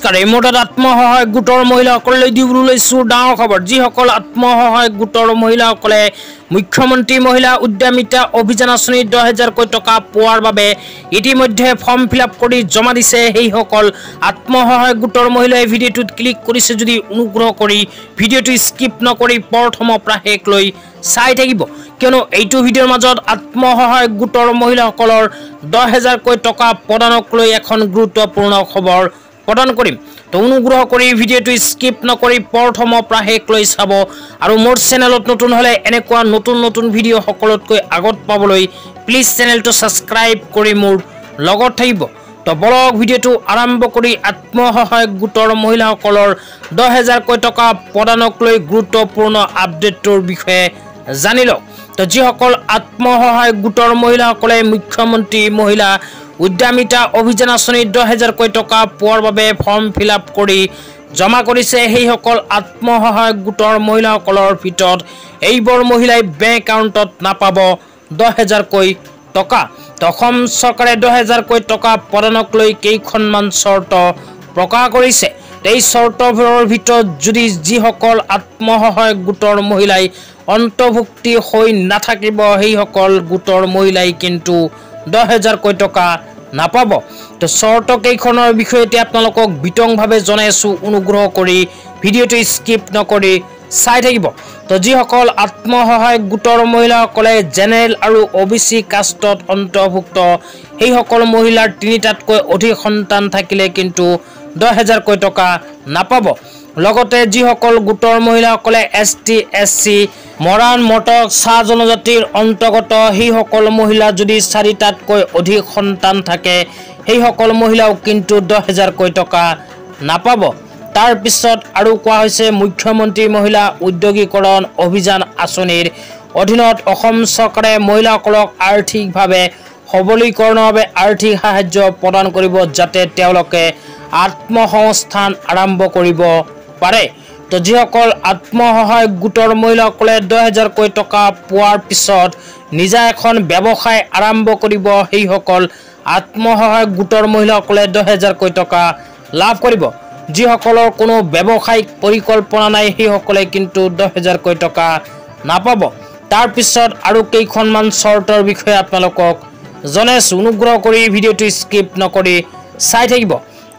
নমস্কাৰ এই মোটত আত্মসহায়ক গোটৰ মহিলাসকললৈ দিবলৈ লৈছো ডাঙৰ খবৰ যিসকল আত্মসহায়ক গোটৰ মহিলাসকলে মুখ্যমন্ত্ৰী মহিলা উদ্যমিতা অভিযান আঁচনি 10000 কোটি টকা পোৱাৰ বাবে ইতিমধ্যে ফৰ্ম ফিলআপ কৰি জমা দিছে সেইসকল আত্মসহায়ক গোটৰ মহিলাই ভিডিঅ'টোত ক্লিক কৰিছে যদি অনুগ্ৰহ কৰি ভিডিঅ'টো স্কিপ নকৰি প্ৰথমৰ পৰা শেষলৈ চাই থাকিব কিয়নো এইটো ভিডিঅ'ৰ মাজত আত্মসহায়ক গোটৰ মহিলাসকলৰ 10000 কোটি টকা প্ৰদানক লৈ এখন গুৰুত্বপূৰ্ণ খবৰ প্ৰদান কৰিম তো অনুগ্ৰহ কৰি ভিডিঅ'টো স্কিপ নকৰি প্ৰথমৰ পৰা শেষলৈ চাব আৰু মোৰ চেনেলত নতুন হলে এনেকুৱা নতুন ভিডিঅ' সকলোতকৈ আগত পাবলৈ প্লিজ চেনেলটো সাবস্ক্ৰাইব কৰি মোৰ লগত থাকিব তো বলক ভিডিঅ'টো আৰম্ভ কৰি আত্মসহায়ক গোটৰ মহিলাসকলৰ 10000 কোটি টকা প্ৰদানক লৈ গুৰুত্বপূৰ্ণ আপডেটৰ বিষয়ে জানি লওক তো যিসকল আত্মসহায়ক গোটৰ মহিলাসকলে মুখ্যমন্ত্ৰী মহিলা উদ্যমিতা অভিযান আঁচনি 10000 কোটি টকা পোৱাৰ বাবে ফৰ্ম ফিলআপ কৰি জমা কৰিছে সেইসকল আত্মসহায়ক গোটৰ মহিলাসকলৰ ভিতৰত এইবোৰ মহিলাই বেংক একাউণ্টত নাপাব 10000 কোটি টকা অসম চৰকাৰে 10000 কোটি টকা প্ৰদানক লৈ কেইখনমান চৰ্ত প্ৰকাশ কৰিছে এই চৰ্তবোৰৰ ভিতৰত যদি যিসকল আত্মসহায়ক গোটৰ মহিলাই অন্তৰ্ভুক্তি হৈ নাথাকিব সেইসকল গোটৰ মহিলাই কিন্তু 10000 কোটি টকা নাপাব তো চৰ্ত কেইখনৰ বিষয়ে আপোনালোকক বিতংভাৱে জনাইছো অনুগ্ৰহ কৰি ভিডিঅ'টো স্কিপ নকৰি চাই থাকিব তো যিসকল আত্মসহায়ক গোটৰ মহিলাসকলে জেনেৰেল আৰু ওবিসি কাষ্টত অন্তৰ্ভুক্ত সেইসকল মহিলাৰ তিনিটাতকৈ অধিক সন্তান থাকিলে কিন্তু 10000 কোটি টকা নাপাব লগতে যিসকল গোটৰ মহিলাসকলে এসটি এসসি মৰাণ মটক চাহ জনজাতিৰ অন্তৰ্গত সেইসকল মহিলা যদি 4টাতকৈ অধিক সন্তান থাকে সেইসকল মহিলাও কিন্তু 10000 কোটি টকা নাপাব তাৰ পিছত আৰু কোৱা হৈছে মুখ্যমন্ত্ৰী মহিলা উদ্যোগীকৰণ অভিযান আঁচনিৰ অধীনত অসম চৰকাৰে মহিলাসকলক আৰ্থিকভাৱে সবলীকৰণৰ বাবে আৰ্থিক সাহায্য প্ৰদান কৰিব যাতে তেওঁলোকে আত্মসংস্থান আৰম্ভ কৰিব পাৰে তো যিসকল আত্মসহায়ক গোটৰ মহিলাসকলে 10000 কোটি টকা পোৱাৰ পিছত নিজা এখন ব্যৱসায় আৰম্ভ কৰিব সেইসকল আত্মসহায়ক গোটৰ মহিলাসকলে 10000 কোটি টকা লাভ কৰিব যিসকলৰ কোনো ব্যৱসায়িক পৰিকল্পনা নাই সেইসকলে কিন্তু 10000 কোটি টকা নাপাব তাৰ পিছত আৰু কেইখনমান চৰ্তৰ বিষয়ে আপোনালোকক জনাইছো অনুগ্ৰহ কৰি ভিডিঅ'টো স্কিপ নকৰি চাই থাকিব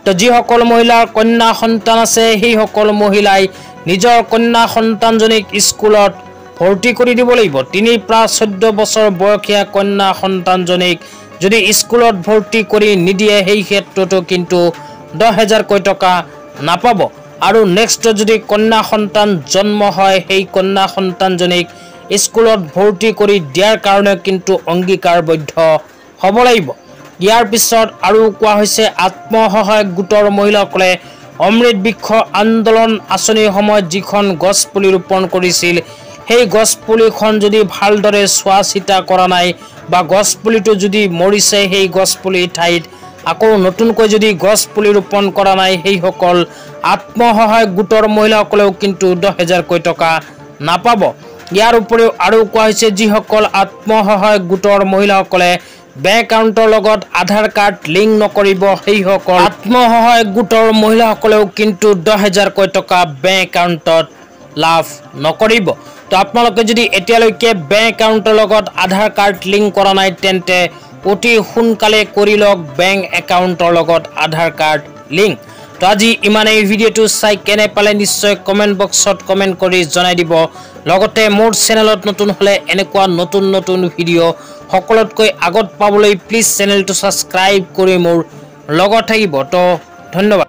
তো যিসকল মহিলাৰ কন্যা সন্তান আছে সেইসকল মহিলাই নিজৰ কন্যা সন্তানজনীক স্কুলত ভৰ্তি কৰি দিব লাগিব 3 পৰা 14 বছৰ বয়সীয়া কন্যা সন্তানজনীক যদি স্কুলত ভৰ্তি কৰি নিদিয়ে সেই ক্ষেত্ৰতো কিন্তু 10000 কোটি টকা নাপাব আৰু নেক্সট যদি কন্যা সন্তান জন্ম হয় সেই কন্যা সন্তানজনীক স্কুলত ভৰ্তি কৰি দিয়াৰ কাৰণে কিন্তু অংগীকাৰবদ্ধ হ'ব লাগিব ইয়াৰ পিছত আৰু কোৱা হৈছে আত্মসহায়ক গোটৰ মহিলাসকলে অমৃত বৃক্ষ আন্দোলন আঁচনিৰ সময়ত যিখন গছ পুলি ৰোপণ কৰিছিল সেই গছ পুলিখন যদি ভালদৰে চোৱা চিতা কৰা নাই বা গছ পুলিটো যদি মৰিছে সেই গছ পুলিৰ ঠাইত আকৌ নতুনকৈ যদি গছ পুলি ৰোপণ কৰা নাই সেইসকল আত্মসহায়ক গোটৰ মহিলাসকলেও কিন্তু 10000 কোটি টকা নাপাব ইয়াৰ উপৰিও আৰু কোৱা হৈছে যিসকল আত্মসহায়ক গোটৰ মহিলাসকলে বেংক একাউণ্টৰ লগত আধাৰ কাৰ্ড লিংক নকৰিব সেইসকল আত্মসহায়ক গোটৰ মহিলাসকলেও কিন্তু 10000 কোটি টকা বেংক একাউণ্টত লাভ নকৰিব তো আপোনালোকে যদি এতিয়ালৈকে বেংক একাউণ্টৰ লগত আধাৰ কাৰ্ড লিংক কৰা নাই তেন্তে অতি সোনকালে কৰি লওক বেংক একাউণ্টৰ লগত আধাৰ কাৰ্ড লিংক তো আজি ইমানেই ভিডিঅ'টো চাই কেনে পালে নিশ্চয় কমেণ্ট বক্সত কমেণ্ট কৰি জনাই দিব লগতে মোৰ চেনেলত নতুন হলে এনেকুৱা নতুন ভিডিঅ' সকলোতকৈ আগত পাবলৈ প্লিজ চেনেলটো সাবস্ক্ৰাইব কৰি মোৰ লগত থাকিব তো ধন্যবাদ।